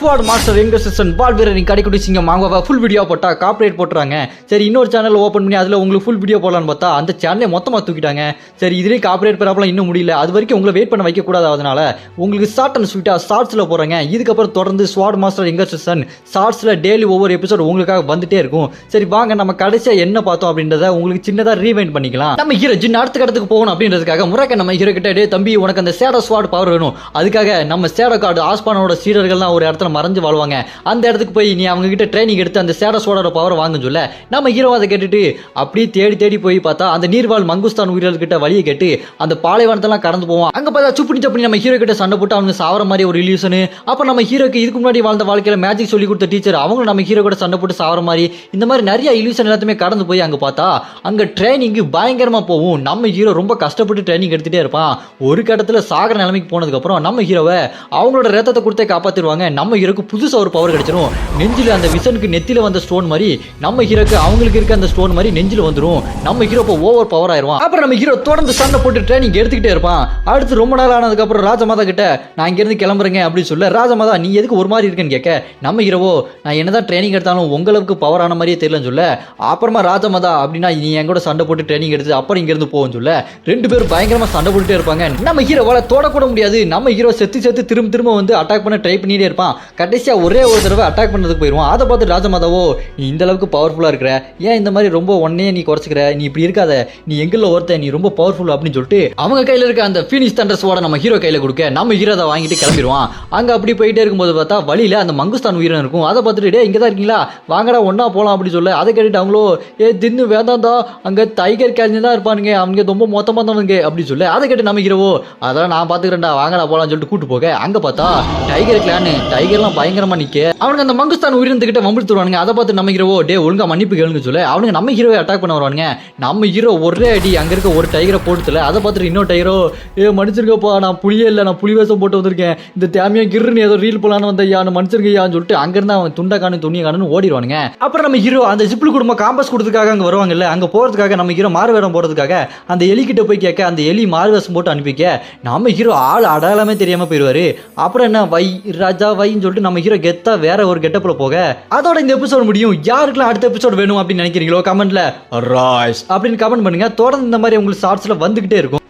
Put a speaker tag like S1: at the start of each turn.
S1: ஸ்வாட் master எங்க season பால் வீரரின் கடைக்குடி சிங்கம் வாங்குவா ஃபுல் வீடியோ போட்டா காப்பரேட் போட்டுறாங்க. சரி இன்னொரு சேனல் ஓப்பன் பண்ணி அதில் உங்களுக்கு ஃபுல் வீடியோ போடலான்னு பார்த்தா அந்த சேனலை மொத்தமாக தூக்கிட்டாங்க. சரி இதுலேயே காப்பரேட் பெறாப்பெல்லாம் இன்னும் முடியல. அது வரைக்கும் உங்களை வெயிட் பண்ண வைக்கக்கூடாது. அதனால உங்களுக்கு ஷார்ட் அண்ட் ஸ்வீட்டாக ஷார்ட்ஸில் போகிறாங்க. இதுக்கப்புறம் தொடர்ந்து ஸ்வாட் மாஸ்டர் எங்க சீசன் ஷார்ட்ஸில் டெய்லி ஒவ்வொரு எபிசோட் உங்களுக்காக வந்துட்டே இருக்கும். சரி வாங்க நம்ம கடைசியாக என்ன பார்த்தோம் அப்படின்றத உங்களுக்கு சின்னதாக ரீவைண்ட் பண்ணிக்கலாம். நம்ம ஹீரோ ஜின் அடுத்த கடத்துக்கு போகணும் அப்படின்றதுக்காக முறைக்க நம்ம ஹீரோ கிட்ட தம்பி உனக்கு அந்த சேடோ ஸ்வாட் பவர் வேணும். அதுக்காக நம்ம சேடோ கார்டு ஆஸ்பானோட சீடர்கள்லாம் ஒரு இடத்துல மறைஞ்சு வாழ்வாங்க. அந்த இடத்துக்கு போய் நீ அவங்க கிட்ட ட்ரைனிங் எடுத்து அந்த சேடஸோட பவர் வாங்குன்னு சொல்ல நம்ம ஹீரோ அதை கேட்டுட்டு அப்படியே தேடி தேடி போய் பார்த்தா அந்த நீர்வாழ் மங்குஸ்தான் உயிர்கள் கிட்ட வழியை கேட்டு அந்த பாலைவனத்தெல்லாம் கடந்து போவான். அங்க பார்த்தா சுப்பனி சப்பனி நம்ம ஹீரோ கிட்ட சண்டை போட்டு அவங்க சாவர மாதிரி ஒரு இல்யூஷனு. அப்ப நம்ம ஹீரோக்கு இதுக்கு முன்னாடி வாழ்ந்த வாழ்க்கையில மேஜிக் சொல்லி கொடுத்த டீச்சர் அவங்க நம்ம ஹீரோ கூட சண்டை போட்டு சாவர மாதிரி இந்த மாதிரி நிறைய இல்யூஷன் எல்லாத்தையுமே கடந்து போய் அங்க பார்த்தா அங்க ட்ரைனிங் பயங்கரமா போகும். நம்ம ஹீரோ ரொம்ப கஷ்டப்பட்டு ட்ரைனிங் எடுத்துட்டே இருப்பான். ஒரு கட்டத்துல சாகர நிலைமைக்கு போனதுக்கு அப்புறம் நம்ம ஹீரோவை அவங்களோட ரத்தத்தை கொடுத்தே காப்பாத்திடுவாங்க. நம்ம ஹீரோக்கு புதுசா ஒரு பவர் கிடைச்சிரும். நெஞ்சில அந்த விசனுக்கு நெத்தில வந்த ஸ்டோன் மாதிரி நம்ம ஹீரோக்கு அவங்களுக்கு இருக்க அந்த ஸ்டோன் மாதிரி நெஞ்சில வந்துரும். நம்ம ஹீரோ இப்போ ஓவர் பவர் ஆயிருவான். அப்புறம் நம்ம ஹீரோ தொடர்ந்து சண்டை போட்டு ட்ரைனிங் எடுத்துக்கிட்டே இருப்பான். அடுத்து ரொம்ப நாள் ஆனதுக்கு அப்புறம் ராஜமாதா கிட்ட நான் இங்க இருந்து கிளம்புறேங்க அப்படின்னு சொல்ல ராஜமாதா நீ எதுக்கு ஒரு மாதிரி இருக்கேன்னு கேட்க நம்ம ஹீரோவோ நான் என்னதான் ட்ரைனிங் எடுத்தாலும் உங்களுக்கு பவர் ஆன மாதிரியே தெரியலன்னு சொல்ல அப்புறமா ராஜமாதா அப்படின்னா நீ என் கூட சண்டை போட்டு ட்ரைனிங் எடுத்து அப்புறம் இங்க இருந்து போன்னு சொல்ல ரெண்டு பேரும் பயங்கரமா சண்டை போட்டுட்டே இருப்பாங்க. நம்ம ஹீரோவால தொடக்கூட முடியாது. நம்ம ஹீரோ செத்து திரும்ப வந்து அட்டாக் பண்ண ட்ரை பண்ணிட்டே இருப்பான். கடைசியா ஒரே ஒரு தடவை அட்டாக் பண்ணதுக்கு போயிடுவான். அதை பார்த்து ராஜமாதாவோ நீ இந்த அளவுக்கு பவர்ஃபுல்லா இருக்கிற, ஏன் இந்த மாதிரி ரொம்ப ஒன்னே நீ குறைச்சிக்கிற, நீ இப்படி இருக்காத, நீ எங்கல்ல ஒருத்த, நீ ரொம்ப பவர்ஃபுல் அப்படின்னு சொல்லிட்டு அவங்க கையில இருக்க அந்த ஃபீனிக்ஸ் தண்டர் ஸ்வார்டை நம்ம ஹீரோ கையில கொடுக்க நம்ம ஹீரோ அதை வாங்கிட்டு கிளம்பிடுவான். அங்க அப்படி போயிட்டே இருக்கும்போது பார்த்தா வழியில அந்த மங்குஸ்தான் உயிரினம் இருக்கும். அதை பார்த்துட்டு டே இங்க தான் இருக்கீங்களா வாங்கடா ஒன்னா போலாம் அப்படின்னு சொல்ல அதை கேட்டுட்டு அவங்களோ தின்னு வேண்டாம்தா அங்க டைகர் கேள்வி தான் இருப்பானுங்க அவங்க ரொம்ப மொத்தமா தானுங்க அப்படின்னு சொல்ல அதை கேட்டு நம்ம ஹீரோவோ அதெல்லாம் நான் பாத்துக்கிறேன்டா வாங்கடா போலாம்னு சொல்லிட்டு கூட்டு போக அங்க பார்த்தா டைகர் கிளான் டைகர்லாம் பயங்கரமா நிக்க அவனுக்கு அந்த மங்குஸ்தான் உயிரினத்துக்கிட்ட வம்பிடுத்துருவானுங்க. அதை பார்த்து நம்ம ஹீரோவோ டே ஒழுங்கா மன்னிப்பு கேளுங்க சொல்ல அவனுக்கு நம்ம ஹீரோவை அட்டாக் பண்ண வருவானுங்க. நம்ம ஹீரோ ஒரே அடி அங்க இருக்க ஒரு டைகரை போட்டுல அதை பார்த்துட்டு இன்னொரு டைகரோ மன்னிச்சிருக்கப்பா நான் புளியே இல்லை நான் புலி வேஷம் போட்டு வந்திருக்கேன் இந்த தேமையா கிருன்னு ஏதோ ரீல் போலான்னு வந்தையா மன்னிச்சிருக்கையான்னு சொல்லிட்டு அங்கிருந்து அவன் துண்டை காணும் துணியை காணுன்னு ஓடிடுவானுங்க. அப்புறம் நம்ம ஹீரோ அந்த ஜிப்ளு குடும்பம் காம்பஸ் கொடுத்ததுக்காக அங்கே வருவாங்கல்ல அங்கே போகிறதுக்காக நம்ம ஹீரோ மாறுவேடம் போகிறதுக்காக அந்த எலி கிட்ட போய் கேட்க அந்த எலி மாறுவேஷம் போட்டு அனுப்பிக்க நம்ம ஹீரோ ஆள் அடையாளமே தெரியாம போயிடுவாரு. அப்புறம் என்ன வை ராஜா வைன்னு சொல்லிட்டு நம்ம ஹீரோ கெத்தா வேற ஒரு கெட்டப்ல போக அதோட இந்த எபிசோட் முடியும். யாருக்கெல்லாம் அடுத்த எபிசோட் வேணும் அப்படின்னு நினைக்கிறீங்களோ கமெண்ட்ல ராய்ஸ் அப்படின்னு கமெண்ட் பண்ணுங்க. தொடர்ந்து இந்த மாதிரி உங்களுக்கு ஷார்ட்ஸ்ல வந்துகிட்டே இருக்கும்.